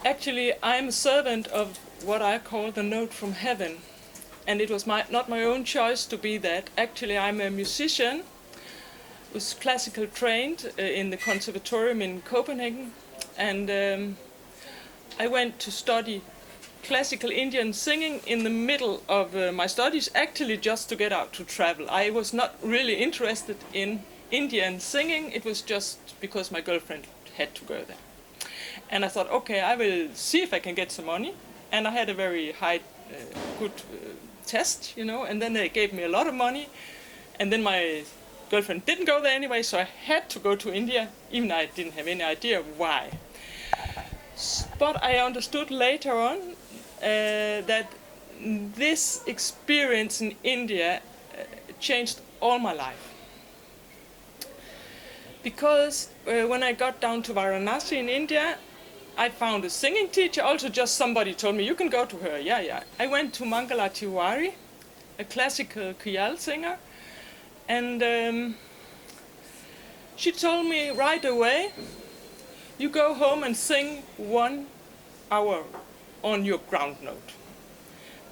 Actually, I'm a servant of what I call the note from heaven. And it was not my own choice to be that. Actually, I'm a musician was classical trained in the conservatorium in Copenhagen, and I went to study classical Indian singing in the middle of my studies, actually just to get out to travel. I was not really interested in Indian singing, it was just because my girlfriend had to go there. And I thought, okay, I will see if I can get some money. And I had a very high, good test, and then they gave me a lot of money. And then my girlfriend didn't go there anyway, so I had to go to India, even though I didn't have any idea why. But I understood later on that this experience in India changed all my life. Because when I got down to Varanasi in India, I found a singing teacher, also just somebody told me, you can go to her, yeah. I went to Mangala Tiwari, a classical Khyal singer, and she told me right away, you go home and sing 1 hour on your ground note.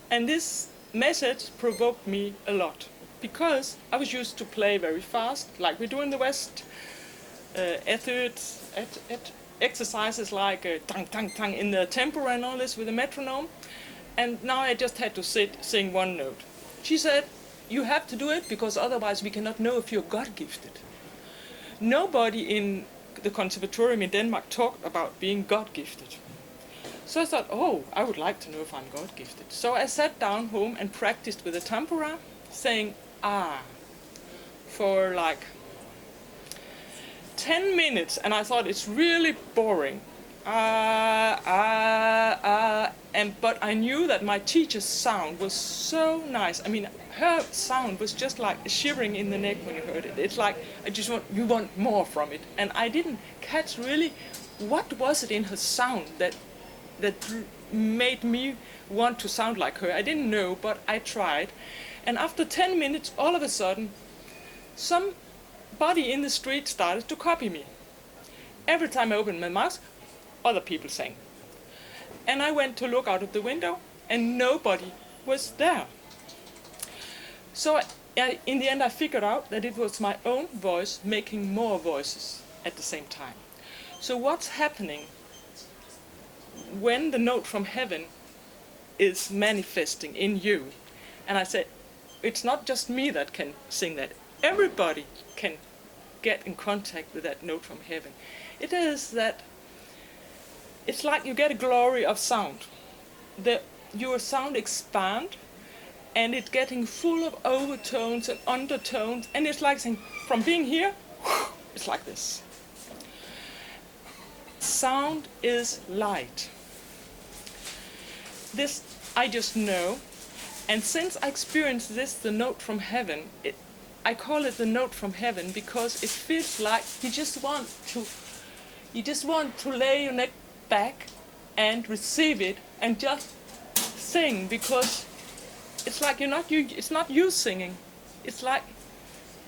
And this message provoked me a lot, because I was used to play very fast, like we do in the West, exercises like tang, tang, tang in the tempo and all this with a metronome. And now I just had to sing 1 note. She said, you have to do it because otherwise we cannot know if you're God-gifted. Nobody in the conservatorium in Denmark talked about being God-gifted. So I thought, oh, I would like to know if I'm God-gifted. So I sat down home and practiced with a tambura, saying for like 10 minutes, and I thought it's really boring. But I knew that my teacher's sound was so nice. I mean, her sound was just like shivering in the neck when you heard it. It's like you want more from it. And I didn't catch really what was it in her sound that made me want to sound like her. I didn't know, but I tried. And after 10 minutes, all of a sudden, somebody in the street started to copy me. Every time I opened my mouth, other people sang. And I went to look out of the window, and nobody was there. So in the end, I figured out that it was my own voice making more voices at the same time. So what's happening when the note from heaven is manifesting in you? And I said, it's not just me that can sing that. Everybody can get in contact with that note from heaven. It is that it's like you get a glory of sound. Your sound expand, and it's getting full of overtones and undertones, and it's like saying, from being here, it's like this. Sound is light. This I just know, and since I experienced this, the note from heaven, I call it the note from heaven because it feels like you just want to lay your neck back and receive it and just sing, because it's like it's not you singing, it's like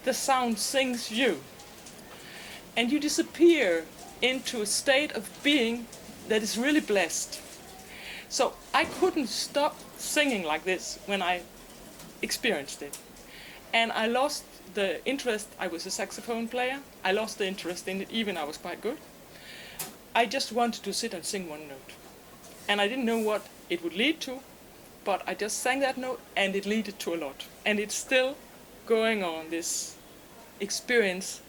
the sound sings you, and you disappear into a state of being that is really blessed. So I couldn't stop singing like this when I experienced it, and I lost the interest. I was a saxophone player. I lost the interest in it, even I was quite good. I just wanted to sit and sing 1 note. And I didn't know what it would lead to, but I just sang that note and it led to a lot. And it's still going on, this experience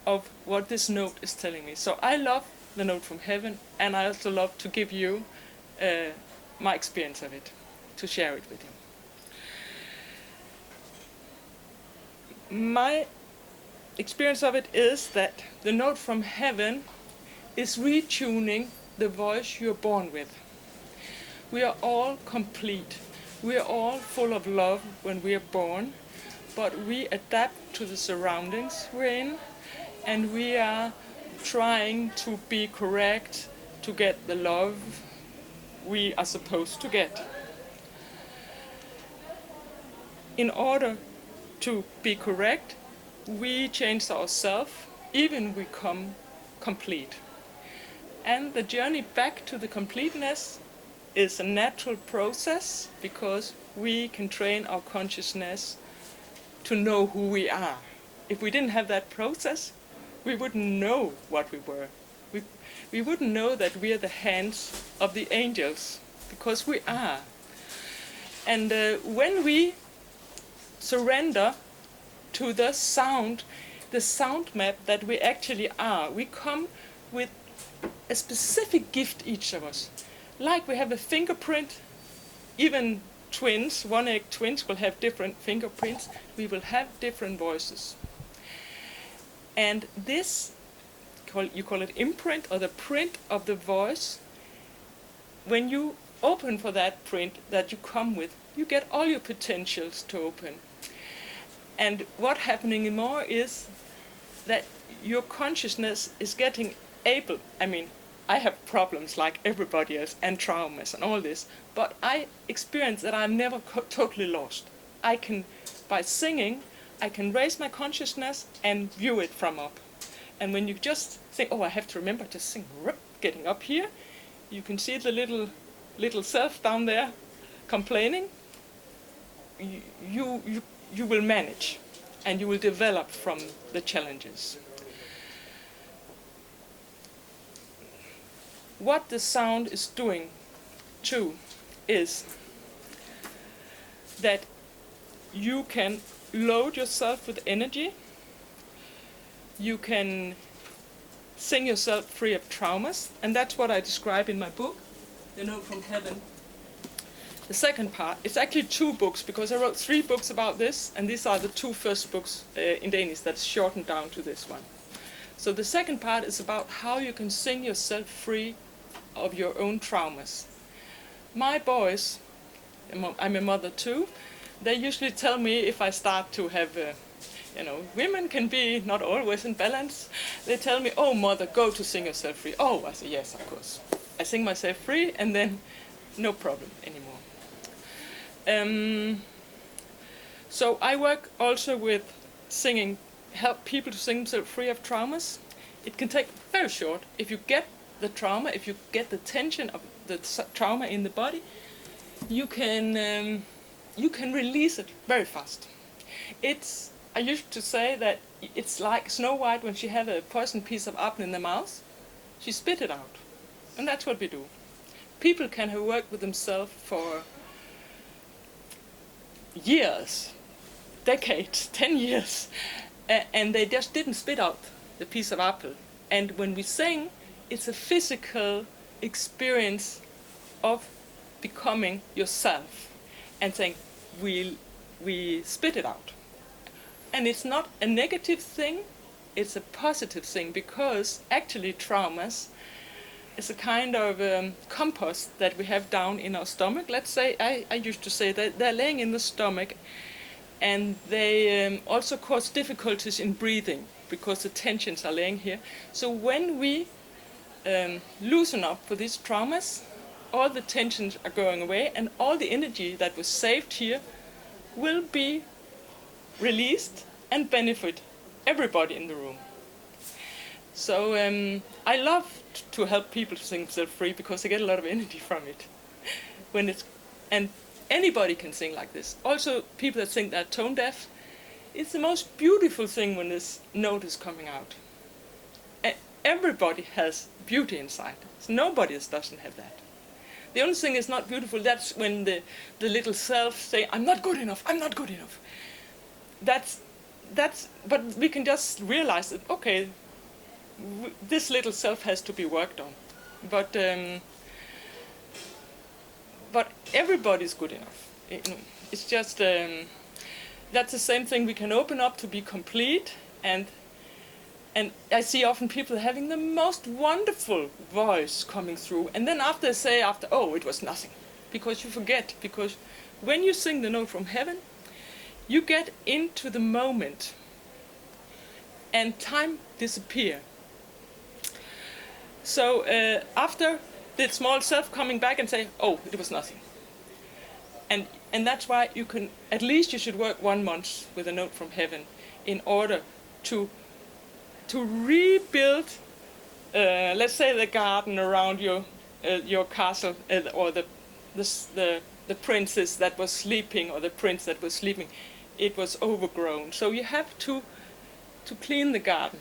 of what this note is telling me. So I love the note from heaven, and I also love to give you my experience of it, to share it with you. My experience of it is that the note from heaven is retuning the voice you're born with. We are all complete. We are all full of love when we are born, but we adapt to the surroundings we're in, and we are trying to be correct to get the love we are supposed to get. In order to be correct, we change ourselves, even we become complete. And the journey back to the completeness is a natural process because we can train our consciousness to know who we are. If we didn't have that process, we wouldn't know what we were. We wouldn't know that we are the hands of the angels, because we are. And when we surrender to the sound map that we actually are, we come with a specific gift, each of us. Like we have a fingerprint, even twins, one-egg twins will have different fingerprints, we will have different voices. And this, you call it imprint, or the print of the voice, when you open for that print that you come with, you get all your potentials to open. And what's happening more is that your consciousness is getting able, I have problems like everybody else, and traumas and all this, but I experience that I'm never totally lost. By singing, I can raise my consciousness and view it from up. And when you just think, oh, I have to remember to sing, getting up here, you can see the little self down there complaining. You will manage, and you will develop from the challenges. What the sound is doing, too, is that you can load yourself with energy. You can sing yourself free of traumas, and that's what I describe in my book, The Note from Heaven. The second part, it's actually 2 books, because I wrote 3 books about this, and these are the 2 first books in Danish that's shortened down to this one. So the second part is about how you can sing yourself free of your own traumas. My boys, I'm a mother too, they usually tell me if I start to have, women can be not always in balance. They tell me, oh mother, go to sing yourself free. Oh, I say, yes, of course. I sing myself free and then no problem anymore. So I work also with singing, help people to sing themselves free of traumas. It can take very short. If you get the trauma, if you get the tension of the trauma in the body, you can release it very fast. I used to say that it's like Snow White when she had a poisoned piece of apple in the mouth. She spit it out, and that's what we do. People can have worked with themselves for years, decades, 10 years, and they just didn't spit out the piece of apple. And when we sing, it's a physical experience of becoming yourself and saying, we spit it out. And it's not a negative thing, it's a positive thing, because actually traumas is a kind of compost that we have down in our stomach. Let's say, I used to say that they're laying in the stomach, and they also cause difficulties in breathing because the tensions are laying here. So when we loosen up for these traumas, all the tensions are going away, and all the energy that was saved here will be released and benefit everybody in the room. So I love to help people to sing themselves free because they get a lot of energy from it. And anybody can sing like this. Also, people that think they're tone deaf, it's the most beautiful thing when this note is coming out. Everybody has beauty inside. So nobody doesn't have that. The only thing is not beautiful, that's when the little self say, I'm not good enough, I'm not good enough. But we can just realize that, okay, this little self has to be worked on. But everybody's good enough. It's just, that's the same thing, we can open up to be complete, and I see often people having the most wonderful voice coming through, and then after they say, oh, it was nothing, because you forget, because when you sing the note from heaven, you get into the moment, and time disappears. So after the small self coming back and say, oh, it was nothing. And that's why at least you should work 1 month with a note from heaven in order to rebuild let's say the garden around your castle, or the princess that was sleeping, or the prince that was sleeping, it was overgrown. So you have to clean the garden,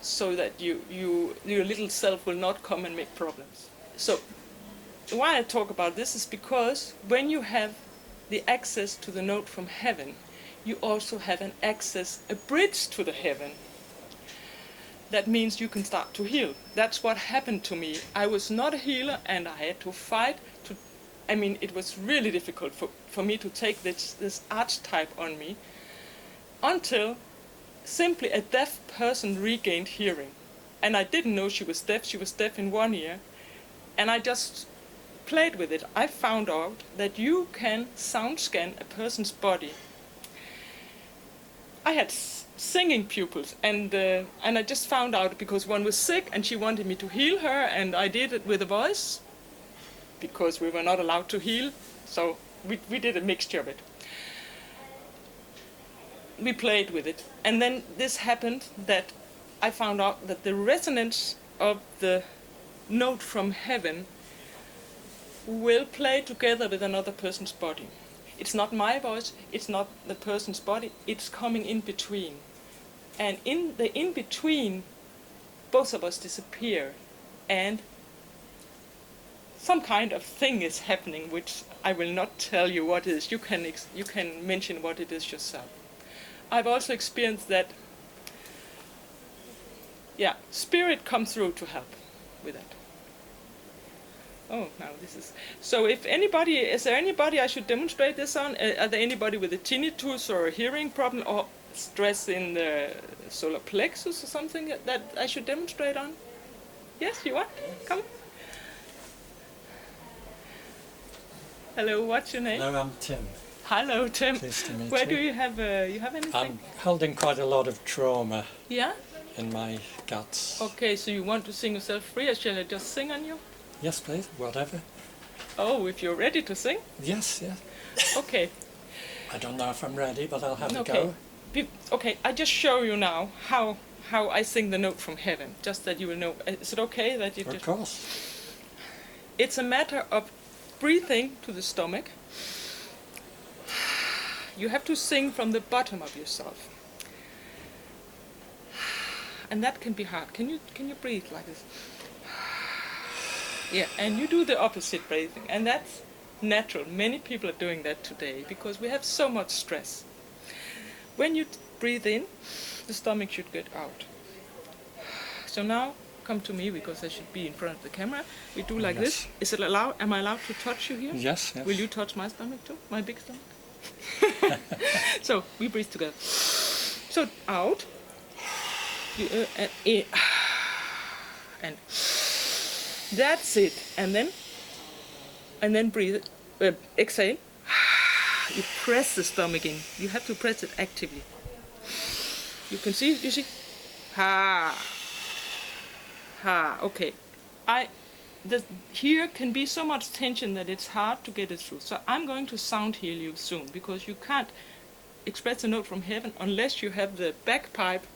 so that your little self will not come and make problems. So why I talk about this is because when you have the access to the note from heaven, you also have an access, a bridge to the heaven. That means you can start to heal. That's what happened to me. I was not a healer, and I had to fight to. I mean, it was really difficult for me to take this archetype on me, until simply a deaf person regained hearing. And I didn't know she was deaf. She was deaf in one ear. And I just played with it. I found out that you can sound scan a person's body. I had singing pupils, and I just found out because one was sick and she wanted me to heal her, and I did it with a voice, because we were not allowed to heal, so we did a mixture of it. We played with it, and then this happened, that I found out that the resonance of the note from heaven will play together with another person's body. It's not my voice, it's not the person's body, it's coming in between. And in the in-between, both of us disappear, and some kind of thing is happening, which I will not tell you what it is. You can mention what it is yourself. I've also experienced that, spirit comes through to help with that. Oh, now this is... So is there anybody I should demonstrate this on? Are there anybody with a tinnitus or a hearing problem, or stress in the solar plexus or something that I should demonstrate on? Yes, you are? Come. Hello, what's your name? Hello, I'm Tim. Hello, Tim. Pleased to meet Where you. do you have anything? I'm holding quite a lot of trauma Yeah? in my guts. Okay, so you want to sing yourself free, or shall I just sing on you? Yes, please, whatever. Oh, if you're ready to sing? Yes, yes. Okay. I don't know if I'm ready, but I'll have a Okay. go. Okay, I just show you now how I sing the note from heaven, just that you will know. Is it okay that you Of course. It's a matter of breathing to the stomach. You have to sing from the bottom of yourself. And that can be hard. Can you breathe like this? Yeah, and you do the opposite breathing, and that's natural. Many people are doing that today because we have so much stress. When you breathe in, the stomach should get out. So now come to me, because I should be in front of the camera. We do like this. Is it allowed? Am I allowed to touch you here? Yes, yes. Will you touch my stomach too? My big stomach? So we breathe together. So out. And that's it. And then breathe. Exhale. You press the stomach in. You have to press it actively. You can see. You see. Ha. Ha. Okay. Here can be so much tension that it's hard to get it through. So I'm going to sound heal you soon, because you can't express a note from heaven unless you have the bagpipe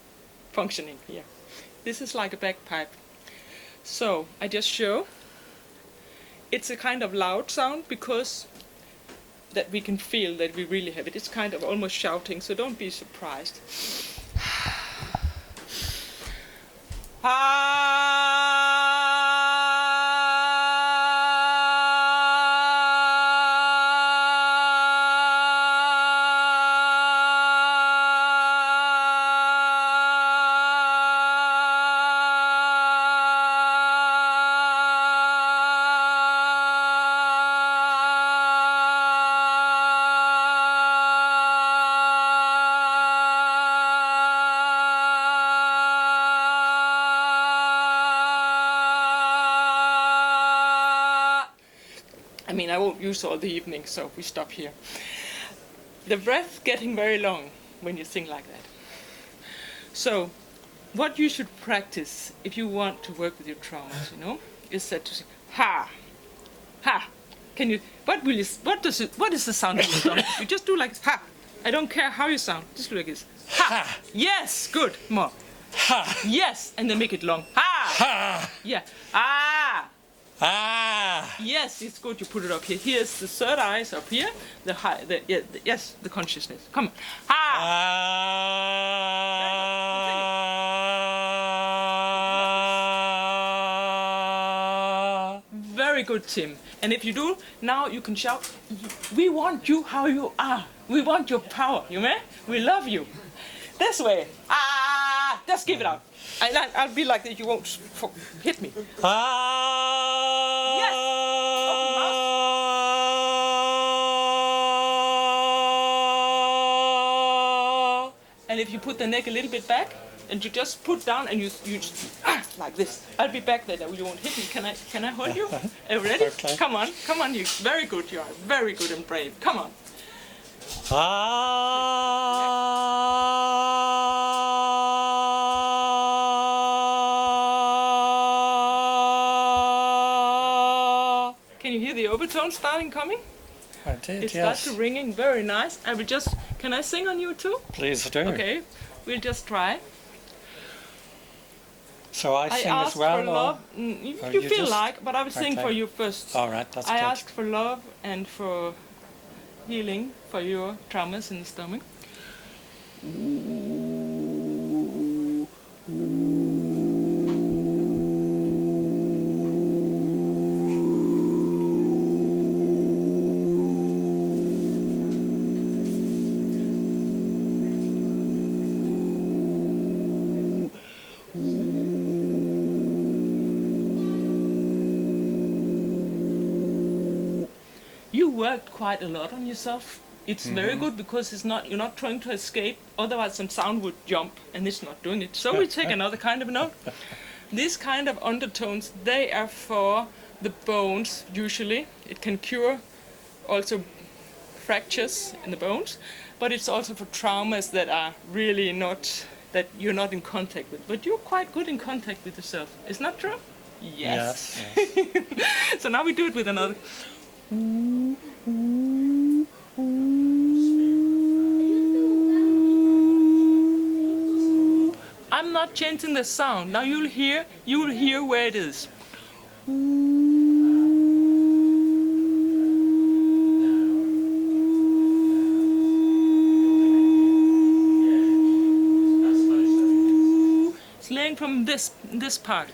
functioning here. This is like a bagpipe. So I just show. It's a kind of loud sound, because that we can feel that we really have it. It's kind of almost shouting, so don't be surprised. I mean, I won't use all the evening, so we stop here. The breath getting very long when you sing like that. So, what you should practice if you want to work with your traumas, is that to say, ha, ha. Can you? What is the sound of your stomach? You just do like this, ha. I don't care how you sound. Just do like this, ha. Yes, good. More. Ha. Yes, and then make it long. Ha. Ha! Yeah. Ah! Ah! Yes, it's good you put it up here. Here's the third eye is up here. The high, yes, the consciousness. Come on. Ha! Ah! Very good, Tim. And if you do, now you can shout, we want you how you are. We want your power, you may? We love you. This way. Ah! Just give it out. I'll be like that, you won't hit me. Ah! Yes! Open mouth. And if you put the neck a little bit back, and you just put down and you like this. I'll be back there, you won't hit me. Can I hold you? Are you ready? Okay. Come on, you very good, you are very good and brave. Come on. Ah! Can you hear the overtone starting coming? I did, It starts yes. ringing, very nice. I will just, can I sing on you too? Please do. Okay, we'll just try. So I sing asked as well, for love. or You you feel just- like, but I will sing Okay. for you first. All right, that's I good. asked for love and for healing for your traumas in the stomach. You worked quite a lot on yourself. It's very good because you're not trying to escape. Otherwise, some sound would jump, and it's not doing it. So we take another kind of note. These kind of undertones, they are for the bones. Usually, it can cure also fractures in the bones, but it's also for traumas that are really not that you're not in contact with. But you're quite good in contact with yourself. Isn't that true? Yes. Yes. So now we do it with another. I'm not changing the sound. Now you will hear where it is. It's laying from this part.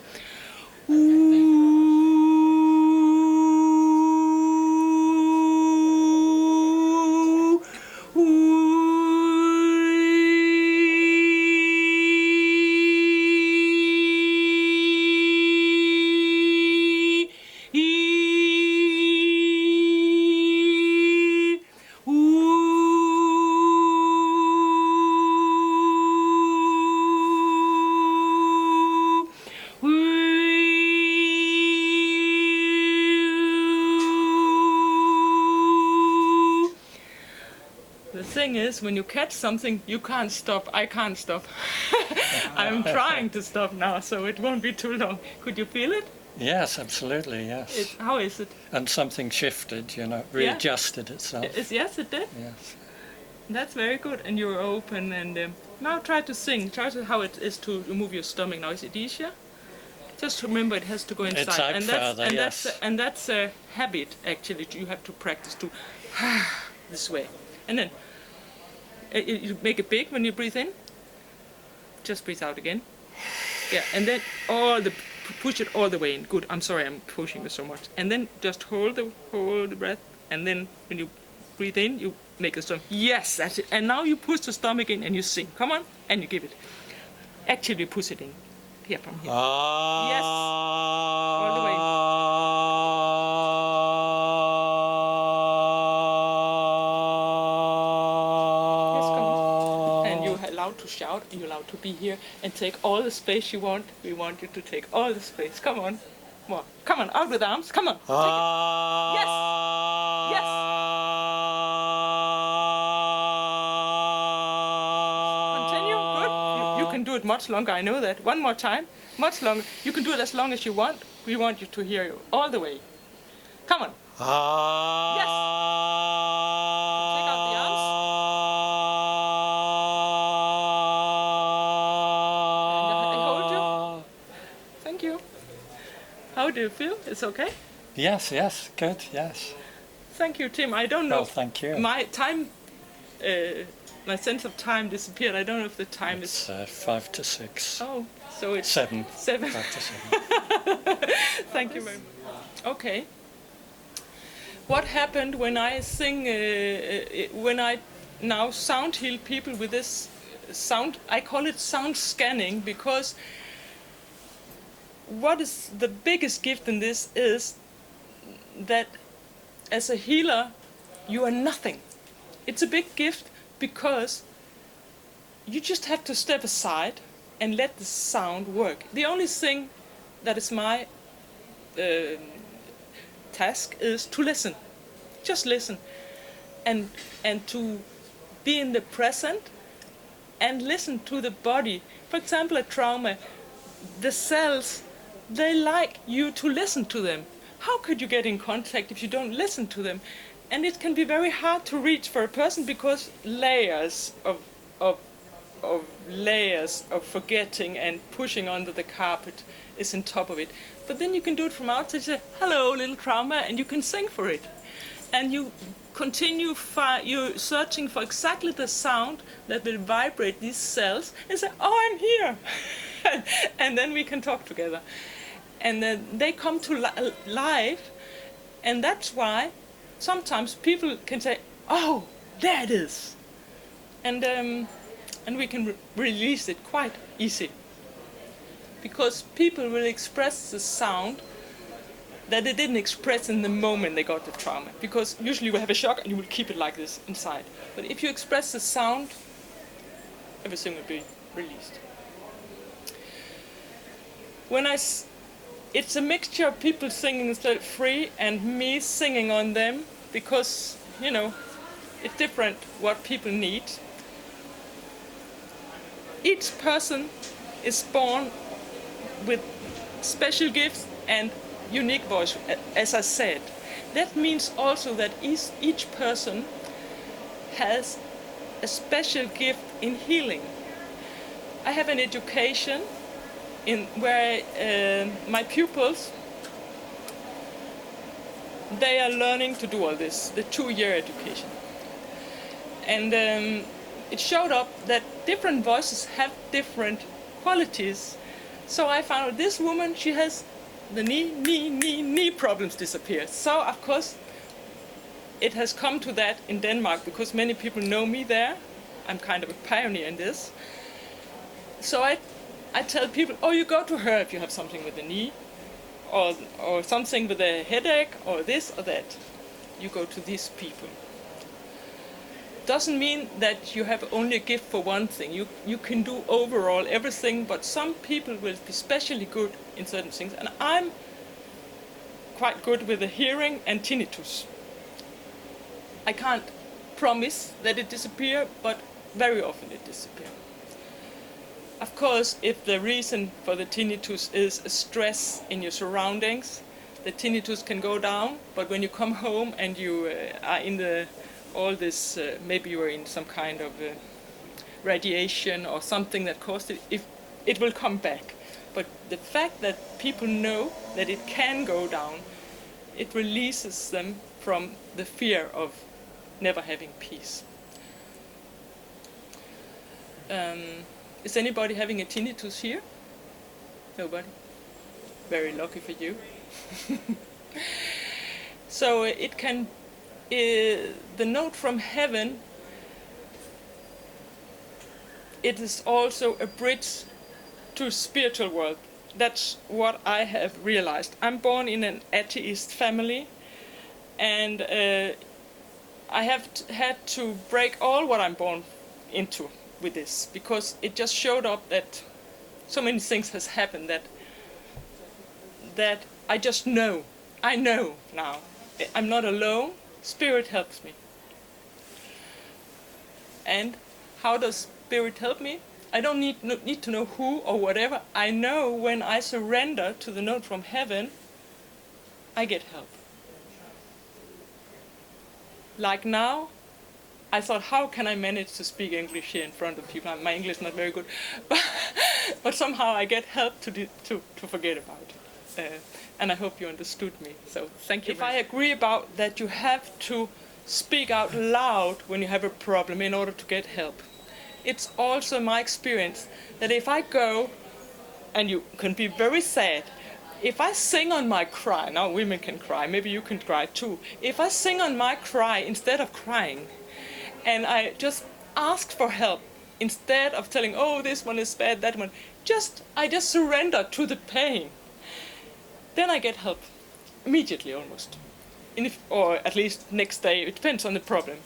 The thing is, when you catch something, you can't stop. I can't stop. I'm trying to stop now, so it won't be too long. Could you feel it? Yes, absolutely, yes. How is it? And something shifted, readjusted itself. Yes, it did. Yes. That's very good. And you're open. And now try to sing. Try to how it is to move your stomach. Now is it easier? Just remember, it has to go inside. It's out and further, and that's a habit actually. You have to practice to this way. And then you make it big when you breathe in. Just breathe out again. Yeah, and then push it all the way in. Good. I'm sorry, I'm pushing it so much. And then just hold the breath. And then when you breathe in, you make the stomach. Yes, that's it. And now you push the stomach in and you sing. Come on, and you give it. Actually, push it in. Here from here. Yes. All the way. To shout, you're allowed to be here and take all the space you want. We want you to take all the space. Come on. More. Come on, out with arms. Come on. Take it. Yes. Yes. Continue. Good. You can do it much longer. I know that. One more time. Much longer. You can do it as long as you want. We want you to hear you all the way. Come on. Yes. Take out the arms. Thank you. It's okay? Yes, yes, good, yes. Thank you, Tim. I don't know. Well, thank you. My time, my sense of time disappeared. I don't know if the time It's is... 5 to 6. Oh, so it's... 7. 7. 5 to 7. Thank you very much. Okay. What happened when I sing, when I now sound heal people with this sound, I call it sound scanning, because what is the biggest gift in this is that as a healer, you are nothing. It's a big gift because you just have to step aside and let the sound work. The only thing that is my task is to listen. Just listen. And to be in the present and listen to the body. For example, a trauma, the cells, they like you to listen to them. How could you get in contact if you don't listen to them? And it can be very hard to reach for a person because layers of layers of forgetting and pushing under the carpet is on top of it. But then you can do it from outside, say, hello, little trauma, and you can sing for it. And you continue, you're searching for exactly the sound that will vibrate these cells and say, oh, I'm here. And then we can talk together. And then they come to life, and that's why sometimes people can say, oh, there it is. And we can release it quite easy. Because people will express the sound that they didn't express in the moment they got the trauma. Because usually you will have a shock and you will keep it like this inside. But if you express the sound, everything will be released. It's a mixture of people singing free and me singing on them, because, you know, it's different what people need. Each person is born with special gifts and unique voice, as I said. That means also that each person has a special gift in healing. I have an education where my pupils, they are learning to do all this, the 2-year education. And it showed up that different voices have different qualities. So I found out this woman, she has the knee problems disappear. So of course it has come to that in Denmark because many people know me there. I'm kind of a pioneer in this. So I tell people, oh, you go to her if you have something with the knee, or something with a headache, or this or that. You go to these people. Doesn't mean that you have only a gift for one thing. You can do overall everything, but some people will be especially good in certain things. And I'm quite good with the hearing and tinnitus. I can't promise that it disappears, but very often it disappears. Of course, if the reason for the tinnitus is a stress in your surroundings, the tinnitus can go down, but when you come home and you are in all this, maybe you are in some kind of radiation or something that caused it, it will come back. But the fact that people know that it can go down, it releases them from the fear of never having peace. Is anybody having a tinnitus here? Nobody? Very lucky for you. So it can, the note from heaven, it is also a bridge to spiritual world. That's what I have realized. I'm born in an atheist family, and I have had to break all what I'm born into with this, because it just showed up that so many things has happened that I just know. I know now. I'm not alone. Spirit helps me. And how does Spirit help me? I don't need to know who or whatever. I know when I surrender to the note from heaven, I get help. Like now, I thought, how can I manage to speak English here in front of people? My English is not very good, but somehow I get help to forget about it. And I hope you understood me. So thank you. If I agree about that you have to speak out loud when you have a problem in order to get help, it's also my experience that if I go, and you can be very sad, if I sing on my cry, now women can cry, maybe you can cry too. If I sing on my cry instead of crying, and I just ask for help, instead of telling, oh, this one is bad, that one, I just surrender to the pain, then I get help immediately almost. Or at least next day, it depends on the problem.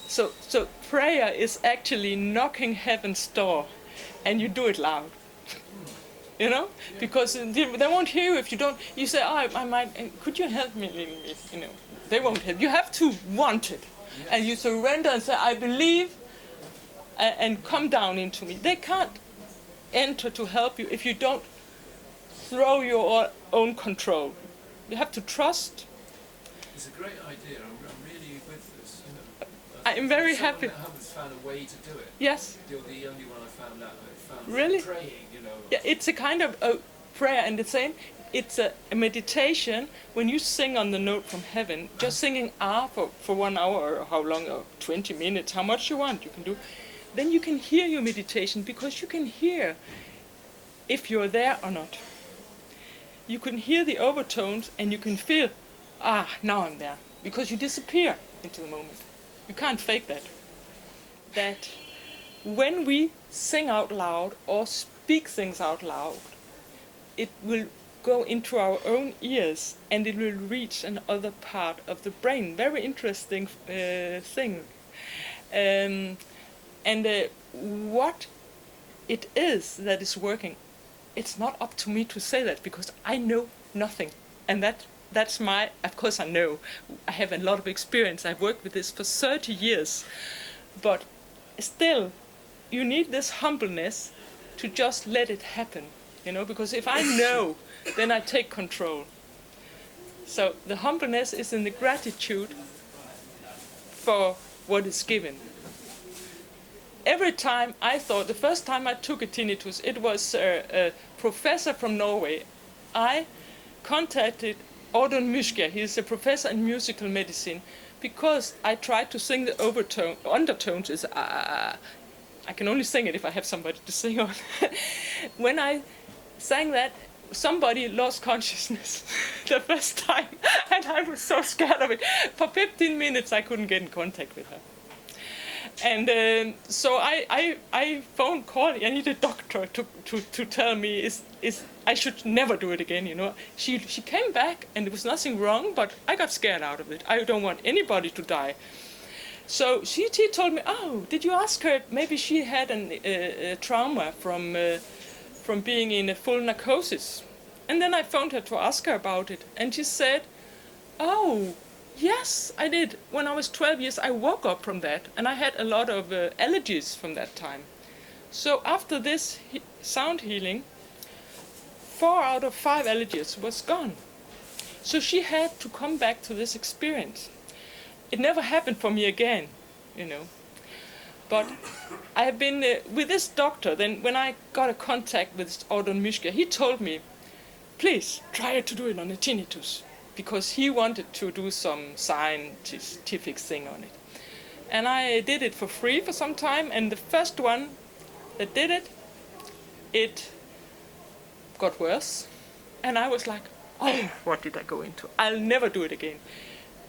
So prayer is actually knocking heaven's door, and you do it loud. You know, because they won't hear you if you don't. You say, "Oh, I might. Could you help me?" You know, they won't help. You have to want it, and you surrender and say, "I believe," and come down into me. They can't enter to help you if you don't throw your own control. You have to trust. It's a great idea. I'm really with this. You know, I'm very happy. I haven't found a way to do it. Yes. You're the only one I found out. Really? Praying, you know. Yeah, it's a kind of a prayer, and the same. It's a meditation. When you sing on the note from heaven, just singing for 1 hour, or how long, or 20 minutes, how much you want, you can do. Then you can hear your meditation, because you can hear if you're there or not. You can hear the overtones, and you can feel, now I'm there, because you disappear into the moment. You can't fake that. That when we sing out loud or speak things out loud, it will go into our own ears, and it will reach another part of the brain. Very interesting thing. What it is that is working, it's not up to me to say that, because I know nothing. And that's of course I know. I have a lot of experience. I've worked with this for 30 years. But still, you need this humbleness to just let it happen, you know, because if I know, then I take control. So the humbleness is in the gratitude for what is given. Every time I thought, the first time I took a tinnitus, it was a professor from Norway. I contacted Audun Myskja, he's a professor in musical medicine, because I tried to sing the undertones is I can only sing it if I have somebody to sing on. When I sang that, somebody lost consciousness the first time, and I was so scared of it. For 15 minutes I couldn't get in contact with her. And so I phoned calling. I need a doctor to tell me I should never do it again. You know, she came back and there was nothing wrong, but I got scared out of it. I don't want anybody to die. So she told me, oh, did you ask her? Maybe she had a trauma from being in a full narcosis. And then I phoned her to ask her about it, and she said, oh. Yes, I did. When I was 12 years, I woke up from that, and I had a lot of allergies from that time. So after this sound healing, 4 out of 5 allergies was gone. So she had to come back to this experience. It never happened for me again, you know. But I have been with this doctor. Then when I got a contact with Audun Myskja, he told me, please try to do it on a tinnitus, because he wanted to do some scientific thing on it. And I did it for free for some time, and the first one that did it, it got worse. And I was like, oh, what did I go into? I'll never do it again.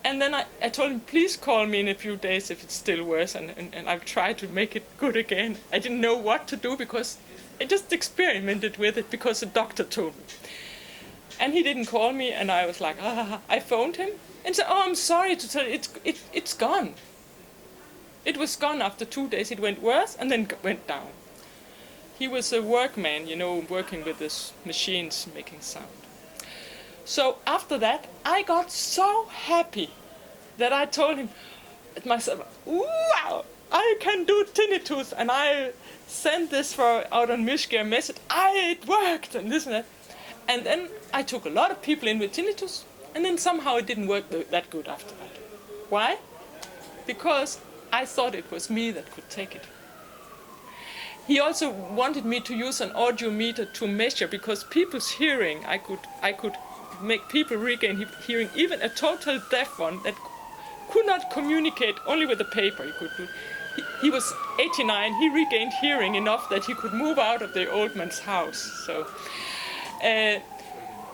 And then I told him, please call me in a few days if it's still worse, and I'll try to make it good again. I didn't know what to do, because I just experimented with it because the doctor told me. And he didn't call me, and I was like, I phoned him and said, oh, I'm sorry to tell you, it's gone. It was gone after 2 days. It went worse and then went down. He was a workman, you know, working with these machines making sound. So after that, I got so happy that I told him myself, wow, I can do tinnitus. And I sent this for Audun Myskja message, it worked, and this and that. And then I took a lot of people in with tinnitus, and then somehow it didn't work that good after that. Why? Because I thought it was me that could take it. he also wanted me to use an audiometer to measure, because people's hearing, I could make people regain hearing, even a total deaf one that could not communicate, only with the paper he could do. He was 89, he regained hearing enough that he could move out of the old man's house. So,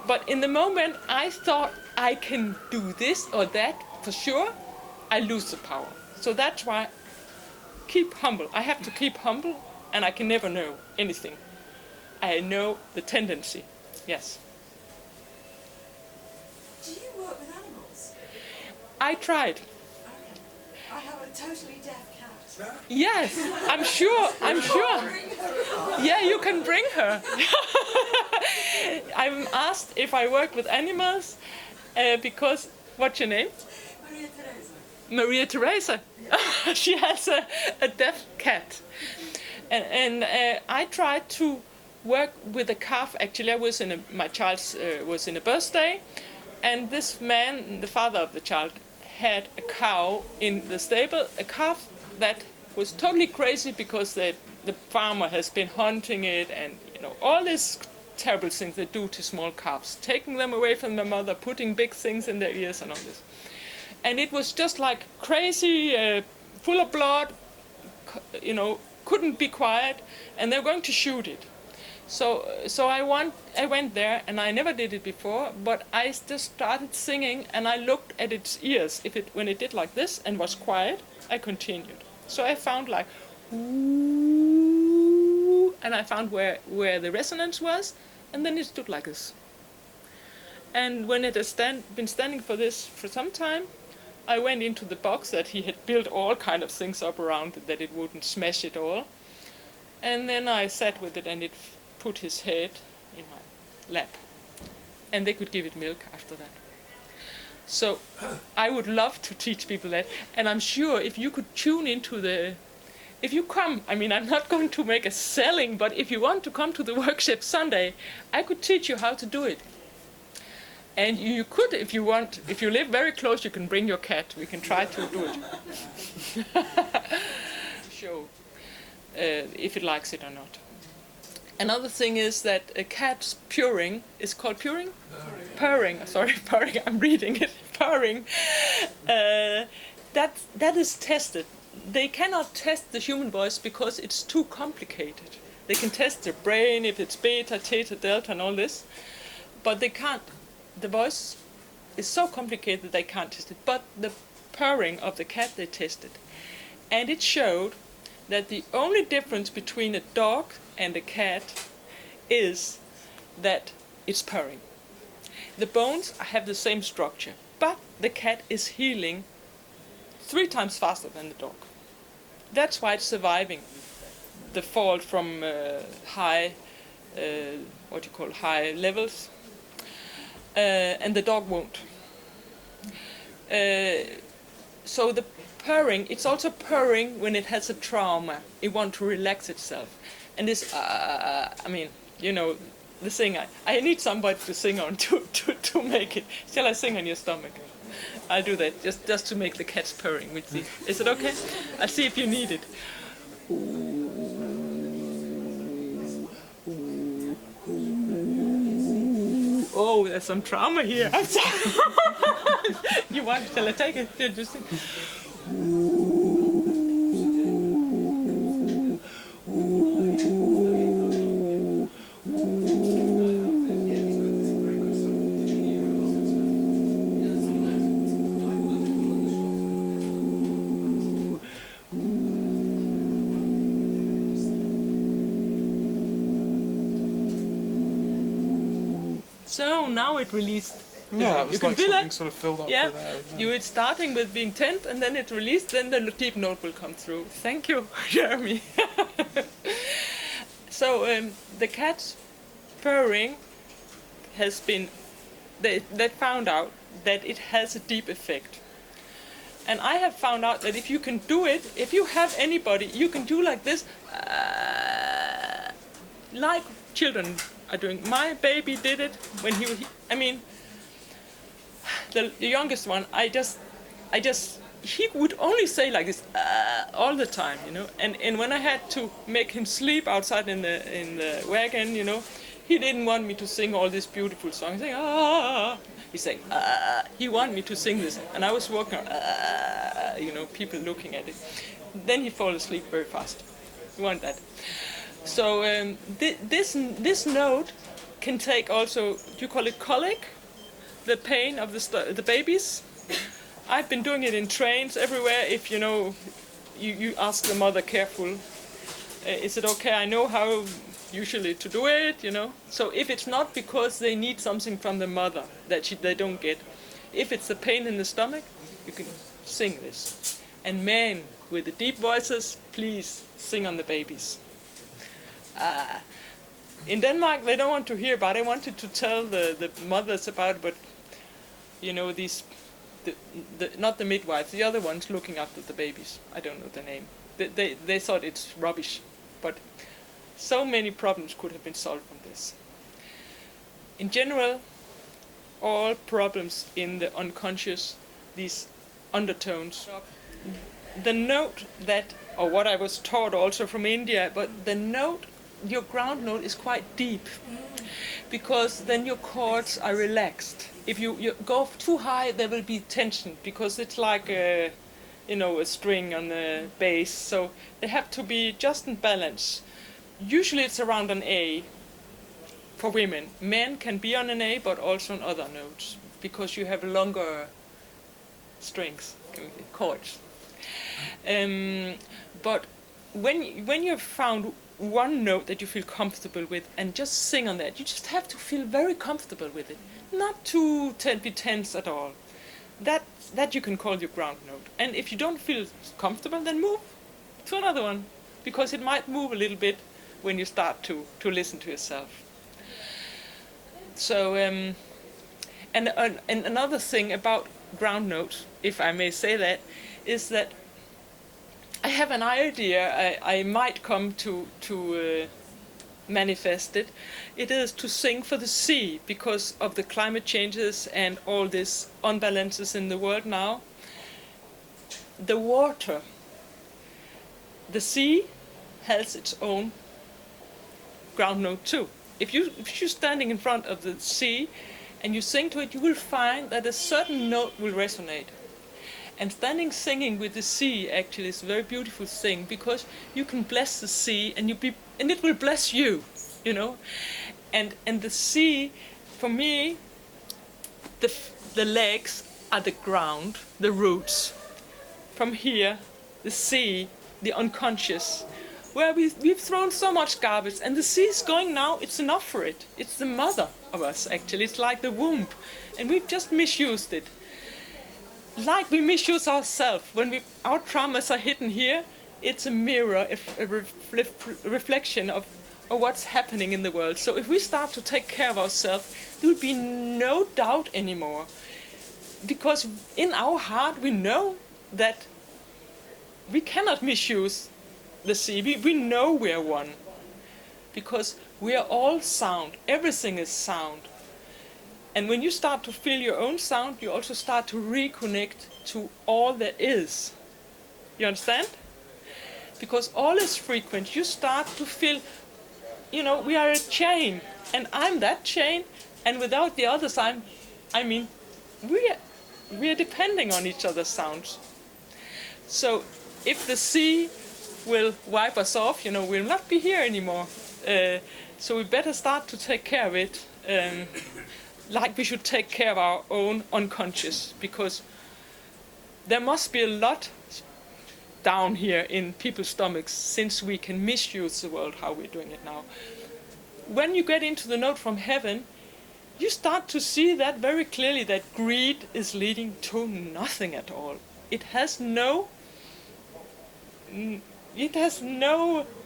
but in the moment I thought I can do this or that for sure, I lose the power. So that's why keep humble. I have to keep humble, and I can never know anything. I know the tendency. Yes. Do you work with animals? I tried. Okay. I have a totally deaf cat. Yes, I'm sure. Yeah, you can bring her. I'm asked if I work with animals because, what's your name? Maria Teresa. Maria Teresa. She has a deaf cat. And I tried to work with a calf. Actually, I was my child was in a birthday, and this man, the father of the child, had a cow in the stable, a calf that was totally crazy because the farmer has been hunting it, and all these terrible things they do to small calves, taking them away from their mother, putting big things in their ears and all this. And it was just like crazy, full of blood, couldn't be quiet, and they were going to shoot it. So I went there, and I never did it before, but I just started singing, and I looked at its ears. When it did like this and was quiet, I continued. So I found like, ooh, and I found where the resonance was, and then it stood like this. And when it has been standing for this for some time, I went into the box that he had built all kind of things up around it, that it wouldn't smash it all. And then I sat with it, and it put his head in my lap. And they could give it milk after that. So I would love to teach people that. And I'm sure if you could tune into if you come, I mean, I'm not going to make a selling, but if you want to come to the workshop Sunday, I could teach you how to do it. And you could, if you want, if you live very close, you can bring your cat. We can try to do it. Show if it likes it or not. Another thing is that a cat's purring is called purring? Purring. Sorry, purring. I'm reading it. Purring. That is tested. They cannot test the human voice because it's too complicated. They can test the brain, if it's beta, theta, delta, and all this, but they can't. The voice is so complicated they can't test it. But the purring of the cat they tested. And it showed that the only difference between a dog and a cat is that it's purring. The bones have the same structure, but the cat is healing 3 times faster than the dog. That's why it's surviving the fall from high levels. And the dog won't. So the purring, it's also purring when it has a trauma. It wants to relax itself. And this, the thing, I need somebody to sing on to make it. Shall I sing on your stomach? I'll do that, just to make the cats purring. Is it okay? I'll see if you need it. Oh, there's some trauma here. I'm sorry. Shall I take it? Yeah, just sing. So now it released. Yeah, it was you like can feel something it. sort of filled up Yeah, with air. you it's starting with being tense, and then it released. Then the deep note will come through. Thank you, Jeremy. So the cat's purring has been. They found out that it has a deep effect. And I have found out that if you can do it, if you have anybody, you can do like this, like children are doing. My baby did it when the youngest one. I just he would only say like this all the time, you know. And when I had to make him sleep outside in the wagon, you know, he didn't want me to sing all these beautiful songs. He's saying, he's saying, he wanted me to sing this, and I was walking, you know, people looking at it. Then he fall asleep very fast. He wanted that. So this note can take also, you call it colic, the pain of the babies. I've been doing it in trains everywhere. If you know, you ask the mother careful, is it okay? I know how usually to do it, you know. So if it's not because they need something from the mother that they don't get, if it's the pain in the stomach, you can sing this. And men with the deep voices, please sing on the babies. In Denmark, they don't want to hear about it. I wanted to tell the mothers about it, but you know, not the midwives, the other ones looking after the babies. I don't know the name. They thought it's rubbish, but so many problems could have been solved from this. In general, all problems in the unconscious, these undertones. The note that, or what I was taught also from India, but the note, your ground note is quite deep, because then your chords are relaxed. If you go too high, there will be tension, because it's like a string on the bass. So they have to be just in balance. Usually it's around an A for women. Men can be on an A, but also on other notes, because you have longer strings, chords. But when you've found one note that you feel comfortable with and just sing on that, you just have to feel very comfortable with it, not to be tense at all. That you can call your ground note. And if you don't feel comfortable, then move to another one, because it might move a little bit when you start to listen to yourself. So and another thing about ground notes, if I may say that, is that I have an idea I might come to manifest it. It is to sing for the sea, because of the climate changes and all these unbalances in the world now. The water, the sea has its own ground note too. If you're standing in front of the sea and you sing to it, you will find that a certain note will resonate. And singing with the sea actually is a very beautiful thing, because you can bless the sea and it will bless you, you know. And the sea, for me, the legs are the ground, the roots. From here, the sea, the unconscious, where we've thrown so much garbage, and the sea is going now. It's enough for it. It's the mother of us actually. It's like the womb, and we've just misused it. Like we misuse ourselves. When our traumas are hidden here, it's a mirror, a reflection of what's happening in the world. So if we start to take care of ourselves, there will be no doubt anymore. Because in our heart we know that we cannot misuse the sea. We know we are one. Because we are all sound. Everything is sound. And when you start to feel your own sound, you also start to reconnect to all there is. You understand? Because all is frequent. You start to feel, we are a chain. And I'm that chain. And without the others, we are depending on each other's sounds. So if the sea will wipe us off, we'll not be here anymore. So we better start to take care of it. Like we should take care of our own unconscious, because there must be a lot down here in people's stomachs, since we can misuse the world how we're doing it now. When you get into the note from heaven, you start to see that very clearly, that greed is leading to nothing at all. It has no,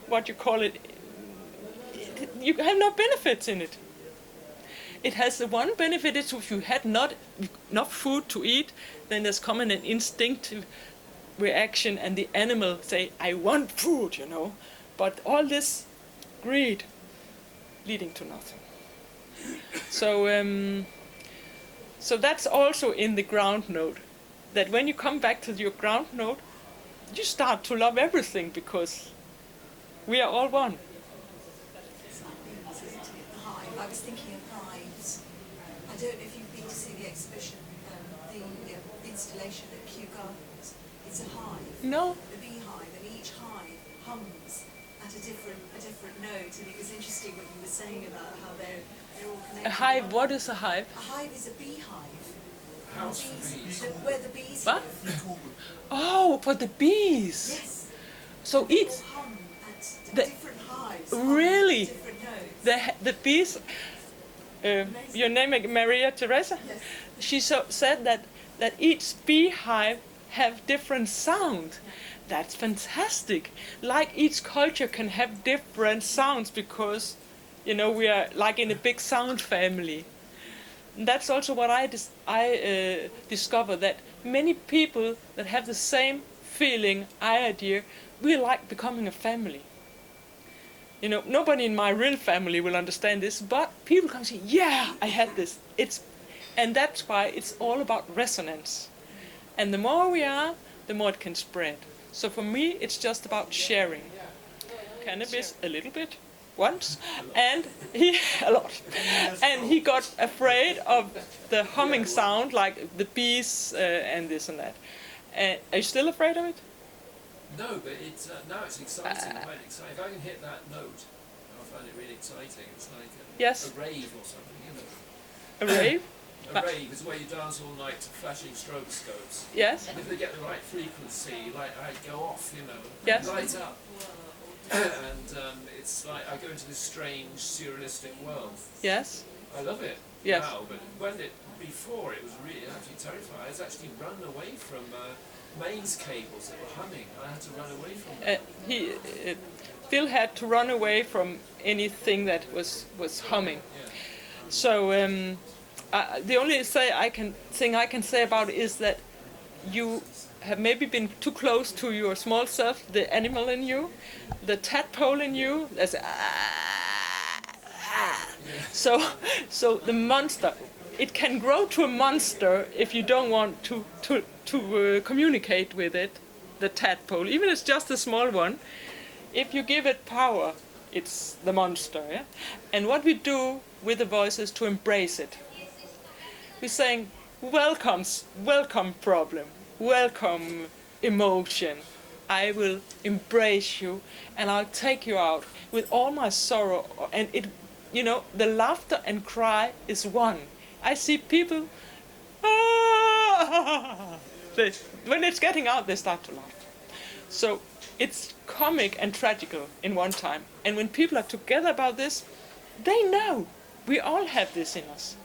what you call it, you have no benefits in it. It has the one benefit is if you had not enough food to eat, then there's common an instinctive reaction, and the animal say, I want food, But all this greed leading to nothing. So that's also in the ground note. that when you come back to your ground note, you start to love everything because we are all one. It's like bees, isn't it? The hive. I was thinking of hives. I don't know if you've been to see the exhibition, the installation at Kew Gardens. It's a hive. No. The beehive, and each hive hums at a different note. And it was interesting what you were saying about how they're all connected. A hive, what is a hive? A hive is a beehive. House for bees. Where the bees What? live. Oh, for the bees. Yes. So They each, all hum at The- different hives. Really? Hum at different notes. the bees, your name is Maria Teresa? Yes. She said that each beehive have different sound. That's fantastic. Like each culture can have different sounds because, we are like in a big sound family. And that's also what I discovered, that many people that have the same feeling, idea, we like becoming a family. Nobody in my real family will understand this, but people come and say, yeah, I had this. And that's why it's all about resonance. And the more we are, the more it can spread. So for me, it's just about sharing. Cannabis a little bit, once, and a lot. And he got afraid of the humming sound, like the bees and this and that. Are you still afraid of it? No, but it's now it's exciting. Quite exciting. If I can hit that note, I find it really exciting. It's like Yes. a rave or something, A rave? A rave is where you dance all night to flashing stroboscopes. Yes. And if they get the right frequency, like I go off, Yes. light up. And it's like I go into this strange surrealistic world. Yes. I love it Yes. now, but before it was really actually terrifying. I was actually run away from mains cables that were humming. I had to run away from them. Phil had to run away from anything that was humming. Yeah. So the only thing I can say about it is that you have maybe been too close to your small self, the animal in you, the tadpole in you. There's so the monster. It can grow to a monster if you don't want to communicate with it, the tadpole, even if it's just a small one. If you give it power, it's the monster. Yeah? And what we do with the voice is to embrace it. We're saying, welcome problem, welcome emotion. I will embrace you and I'll take you out with all my sorrow. And the laughter and cry is one. I see people, when it's getting out, they start to laugh. So it's comic and tragical in one time. And when people are together about this, they know we all have this in us.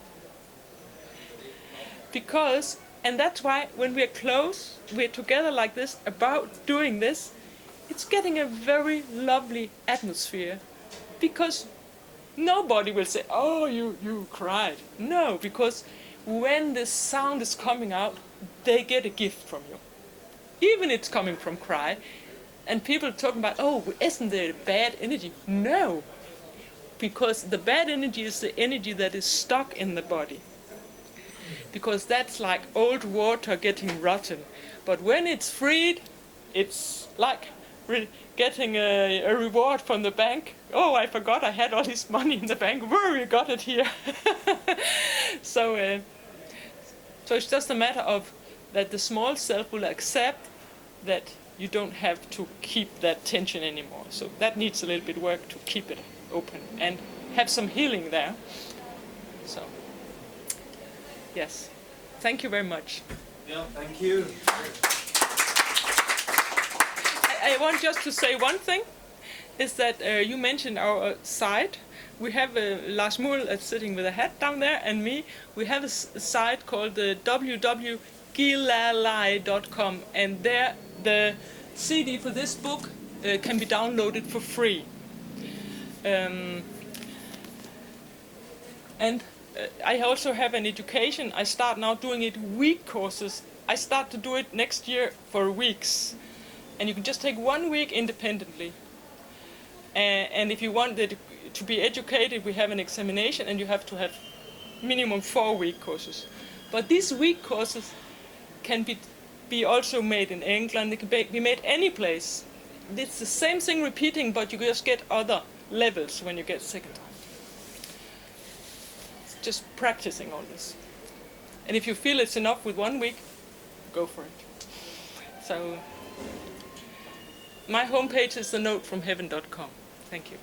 And that's why when we're close, we're together like this, about doing this, it's getting a very lovely atmosphere. Because nobody will say, oh, you cried. No, because when the sound is coming out, they get a gift from you. Even it's coming from cry. And people talking about, oh, isn't there bad energy? No, because the bad energy is the energy that is stuck in the body. Because that's like old water getting rotten. But when it's freed, it's like getting a reward from the bank. Oh, I forgot I had all this money in the bank. Where you got it here? So it's just a matter of that the small self will accept that you don't have to keep that tension anymore. So that needs a little bit work to keep it open and have some healing there. So, yes. Thank you very much. Yeah, thank you. I want just to say one thing, is that you mentioned our site. We have Lars Muhl sitting with a hat down there, and me. We have a site called www.gilalai.com, and there the CD for this book can be downloaded for free. And I also have an education. I start now doing it week courses. I start to do it next year for weeks. And you can just take 1 week independently. And if you want to be educated, we have an examination and you have to have minimum 4 week courses. But these week courses, can be also made in England. It can be made any place. It's the same thing repeating, but you just get other levels when you get second time. It's just practicing all this. And if you feel it's enough with 1 week, go for it. So my homepage is thenotefromheaven.com. Thank you.